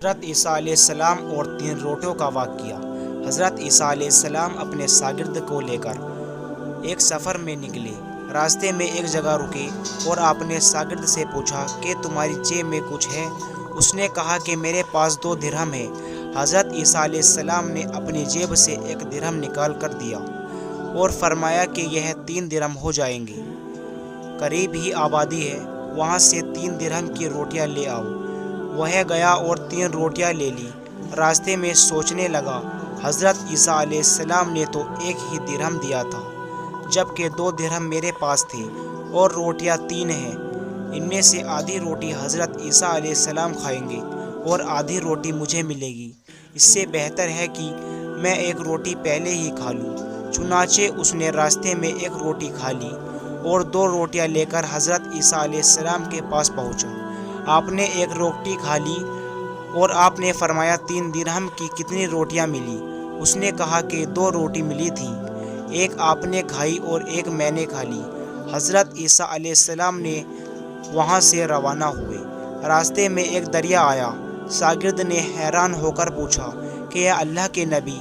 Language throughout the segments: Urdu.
حضرت عیسیٰ علیہ السلام اور 3 روٹیوں کا واقعہ۔ حضرت عیسیٰ علیہ السلام اپنے شاگرد کو لے کر ایک سفر میں نکلے۔ راستے میں ایک جگہ رکے اور اپنے شاگرد سے پوچھا کہ تمہاری جیب میں کچھ ہے؟ اس نے کہا کہ میرے پاس 2 درہم ہے۔ حضرت عیسیٰ علیہ السلام نے اپنی جیب سے 1 درہم نکال کر دیا اور فرمایا کہ یہ 3 درہم ہو جائیں گے۔ قریب ہی آبادی ہے، وہاں سے 3 درہم کی روٹیاں لے آؤ۔ وہ گیا اور 3 روٹیاں لے لی۔ راستے میں سوچنے لگا، حضرت عیسیٰ علیہ السلام نے تو 1 ہی درہم دیا تھا، جبکہ 2 درہم میرے پاس تھے اور روٹیاں 3 ہیں۔ ان میں سے آدھی روٹی حضرت عیسیٰ علیہ السلام کھائیں گے اور آدھی روٹی مجھے ملے گی۔ اس سے بہتر ہے کہ میں 1 روٹی پہلے ہی کھا لوں۔ چنانچہ اس نے راستے میں 1 روٹی کھا لی اور 2 روٹیاں لے کر حضرت عیسیٰ علیہ السلام کے پاس پہنچا۔ آپ نے 1 روٹی کھا لی اور آپ نے فرمایا 3 درہم کی کتنی روٹیاں ملی؟ اس نے کہا کہ 2 روٹی ملی تھیں، 1 آپ نے کھائی اور 1 میں نے کھا لی۔ حضرت عیسیٰ علیہ السلام نے وہاں سے روانہ ہوئے۔ راستے میں ایک دریا آیا۔ شاگرد نے حیران ہو کر پوچھا کہ اے اللہ کے نبی،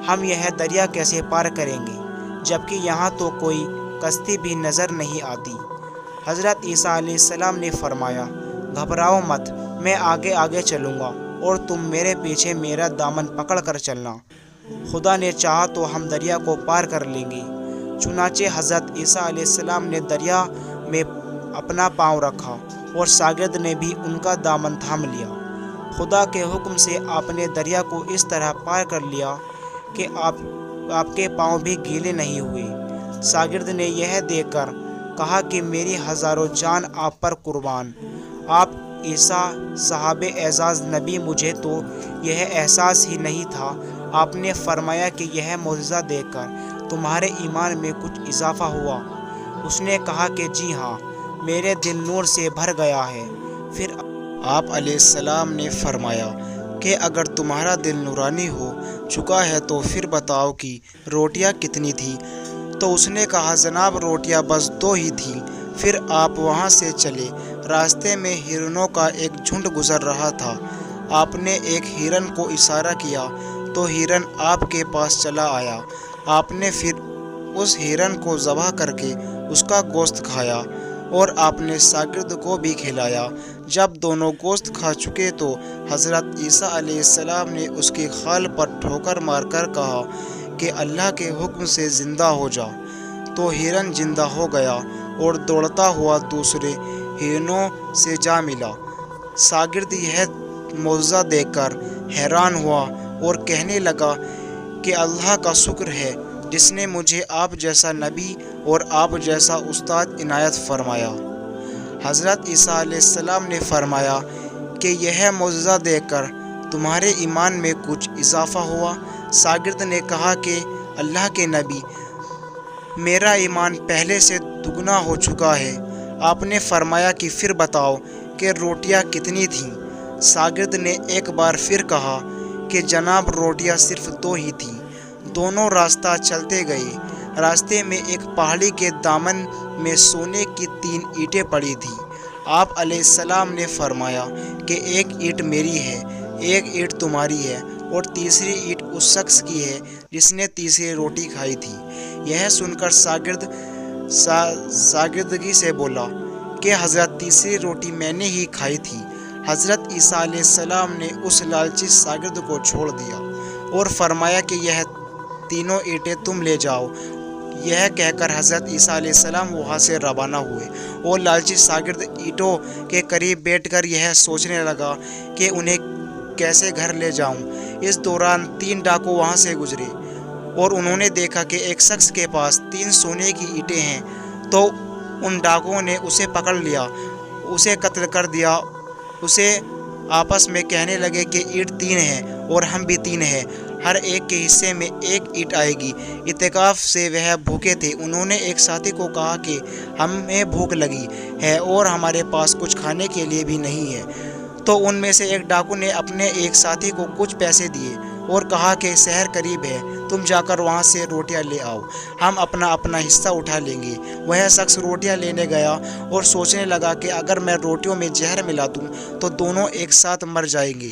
ہم یہ دریا کیسے پار کریں گے، جبکہ یہاں تو کوئی کشتی بھی نظر نہیں آتی؟ حضرت عیسیٰ علیہ السلام نے فرمایا، گھبراؤ مت، میں آگے آگے چلوں گا اور تم میرے پیچھے میرا دامن پکڑ کر چلنا۔ خدا نے چاہا تو ہم دریا کو پار کر لیں گے۔ چنانچہ حضرت عیسیٰ علیہ السلام نے دریا میں اپنا پاؤں رکھا اور شاگرد نے بھی ان کا دامن تھام لیا۔ خدا کے حکم سے آپ نے دریا کو اس طرح پار کر لیا کہ آپ کے پاؤں بھی گیلے نہیں ہوئے۔ شاگرد نے یہ دیکھ کر کہا کہ میری ہزاروں جان آپ پر قربان۔ آپ عیسیٰ صاحب اعزاز نبی، مجھے تو یہ احساس ہی نہیں تھا۔ آپ نے فرمایا کہ یہ معجزہ دیکھ کر تمہارے ایمان میں کچھ اضافہ ہوا؟ اس نے کہا کہ جی ہاں، میرے دل نور سے بھر گیا ہے۔ پھر آپ علیہ السلام نے فرمایا کہ اگر تمہارا دل نورانی ہو چکا ہے تو پھر بتاؤ کہ روٹیاں کتنی تھیں؟ تو اس نے کہا جناب، روٹیاں بس 2 ہی تھیں۔ پھر آپ وہاں سے چلے۔ راستے میں ہرنوں کا ایک جھنڈ گزر رہا تھا۔ آپ نے ایک ہرن کو اشارہ کیا تو ہرن آپ کے پاس چلا آیا۔ آپ نے پھر اس ہرن کو ذبح کر کے اس کا گوشت کھایا اور آپ نے شاگرد کو بھی کھلایا۔ جب دونوں گوشت کھا چکے تو حضرت عیسیٰ علیہ السلام نے اس کی کھال پر ٹھوکر مار کر کہا کہ اللہ کے حکم سے زندہ ہو جا۔ تو ہرن زندہ ہو گیا اور دوڑتا ہوا دوسرے ہرنوں سے جا ملا۔ شاگرد یہ معجزہ دیکھ کر حیران ہوا اور کہنے لگا کہ اللہ کا شکر ہے جس نے مجھے آپ جیسا نبی اور آپ جیسا استاد عنایت فرمایا۔ حضرت عیسیٰ علیہ السلام نے فرمایا کہ یہ معجزہ دیکھ کر تمہارے ایمان میں کچھ اضافہ ہوا؟ شاگرد نے کہا کہ اللہ کے نبی، میرا ایمان پہلے سے دگنا ہو چکا ہے۔ آپ نے فرمایا کہ پھر بتاؤ کہ روٹیاں کتنی تھیں؟ شاگرد نے ایک بار پھر کہا کہ جناب، روٹیاں صرف 2 ہی تھیں۔ دونوں راستہ چلتے گئے۔ راستے میں ایک پہاڑی کے دامن میں سونے کی 3 اینٹیں پڑی تھیں۔ آپ علیہ السلام نے فرمایا کہ 1 اینٹ میری ہے، 1 اینٹ تمہاری ہے اور تیسری اینٹ اس شخص کی ہے جس نے تیسری روٹی کھائی تھی۔ یہ سن کر شاگرد شاگردگی سے بولا کہ حضرت تیسری روٹی میں نے ہی کھائی تھی۔ حضرت عیسیٰ علیہ السلام نے اس لالچی شاگرد کو چھوڑ دیا اور فرمایا کہ یہ 3 اینٹیں تم لے جاؤ۔ یہ کہہ کر حضرت عیسیٰ علیہ السلام وہاں سے روانہ ہوئے اور لالچی شاگرد اینٹوں کے قریب بیٹھ کر یہ سوچنے لگا کہ انہیں کیسے گھر لے جاؤں۔ اس دوران 3 ڈاکو وہاں سے گزرے اور انہوں نے دیکھا کہ ایک شخص کے پاس 3 سونے کی اینٹیں ہیں، تو ان ڈاکوؤں نے اسے پکڑ لیا، اسے قتل کر دیا۔ اسے آپس میں کہنے لگے کہ اینٹ 3 ہے اور ہم بھی 3 ہیں، ہر ایک کے حصے میں 1 اینٹ آئے گی۔ اتکاف سے وہ بھوکے تھے۔ انہوں نے ایک ساتھی کو کہا کہ ہمیں بھوک لگی ہے اور ہمارے پاس کچھ کھانے کے لیے بھی نہیں ہے۔ تو ان میں سے ایک ڈاکو نے اپنے ایک ساتھی کو کچھ پیسے دیے اور کہا کہ شہر قریب ہے، تم جا کر وہاں سے روٹیاں لے آؤ، ہم اپنا اپنا حصہ اٹھا لیں گے۔ وہ شخص روٹیاں لینے گیا اور سوچنے لگا کہ اگر میں روٹیوں میں زہر ملا دوں تو دونوں ایک ساتھ مر جائیں گے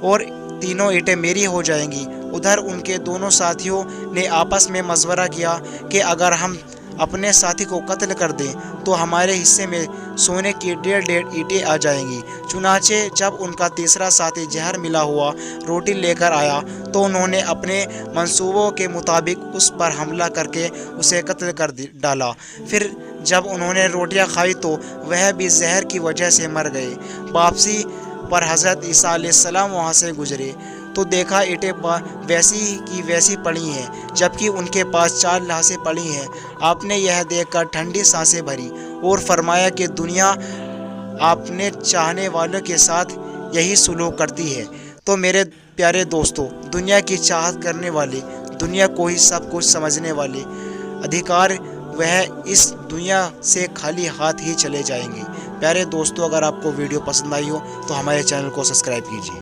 اور تینوں اینٹیں میری ہو جائیں گی۔ ادھر ان کے دونوں ساتھیوں نے آپس میں مشورہ کیا کہ اگر ہم اپنے ساتھی کو قتل کر دیں تو ہمارے حصے میں سونے کی 1.5 اینٹیں آ جائیں گی۔ چنانچہ جب ان کا تیسرا ساتھی زہر ملا ہوا روٹی لے کر آیا تو انہوں نے اپنے منصوبوں کے مطابق اس پر حملہ کر کے اسے قتل کر ڈالا۔ پھر جب انہوں نے روٹیاں کھائی تو وہ بھی زہر کی وجہ سے مر گئے۔ واپسی پر حضرت عیسیٰ علیہ السلام وہاں سے گزرے تو دیکھا اینٹیں ویسی کی ویسی پڑی ہیں جبکہ ان کے پاس 4 لاشیں پڑی ہیں۔ آپ نے یہ دیکھ کر ٹھنڈی سانسیں بھری اور فرمایا کہ دنیا اپنے چاہنے والوں کے ساتھ یہی سلوک کرتی ہے۔ تو میرے پیارے دوستو، دنیا کی چاہت کرنے والے، دنیا کو ہی سب کچھ سمجھنے والے ادھیکار وہ اس دنیا سے خالی ہاتھ ہی چلے جائیں گے۔ پیارے دوستو، اگر آپ کو ویڈیو پسند آئی ہو تو ہمارے چینل کو سبسکرائب کیجیے۔